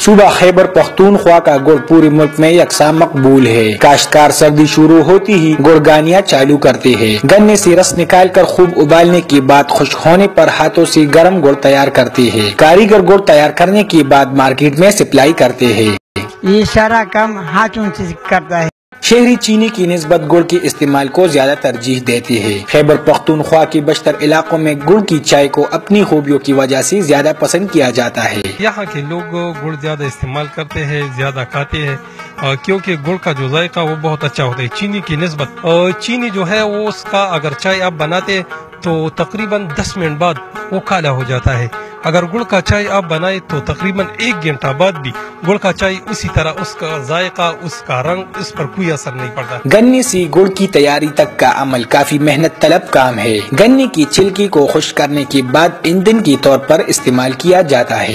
صوبہ خیبر پختونخوا کا گڑ پورے ملک میں یکساں مقبول ہے۔ کاشتکار سردی شروع ہوتی ہی گڑگانیاں چالو کرتے ہیں۔ گنے سے رس نکال کر خوب ابالنے کے بعد خشک ہونے پر ہاتھوں سے گرم گڑ تیار کرتے ہیں۔ کاریگر گڑ تیار کرنے کے بعد مارکیٹ میں سپلائی کرتے ہیں۔ یہ سارا کام ہاتھوں سے کرتا ہے۔ شہری چینی کی نسبت گڑ کے استعمال کو زیادہ ترجیح دیتے ہیں۔ خیبر پختونخوا کے بیشتر علاقوں میں گڑ کی چائے کو اپنی خوبیوں کی وجہ سے زیادہ پسند کیا جاتا ہے۔ یہاں کے لوگ گڑ زیادہ استعمال کرتے ہیں، زیادہ کھاتے ہیں، کیونکہ گڑ کا جو ذائقہ وہ بہت اچھا ہوتا ہے چینی کی نسبت۔ چینی جو ہے وہ اس کا اگر چائے آپ بناتے تو تقریباً 10 منٹ بعد وہ کالا ہو جاتا ہے۔ اگر گڑ کا چائے آپ بنائے تو تقریباً 1 گھنٹہ بعد بھی گڑ کا چائے اسی طرح، اس کا ذائقہ، اس کا رنگ، اس پر کوئی اثر نہیں پڑتا۔ گنے سے گڑ کی تیاری تک کا عمل کافی محنت طلب کام ہے۔ گنے کی چھلکی کو خشک کرنے کے بعد ایندھن کے طور پر استعمال کیا جاتا ہے۔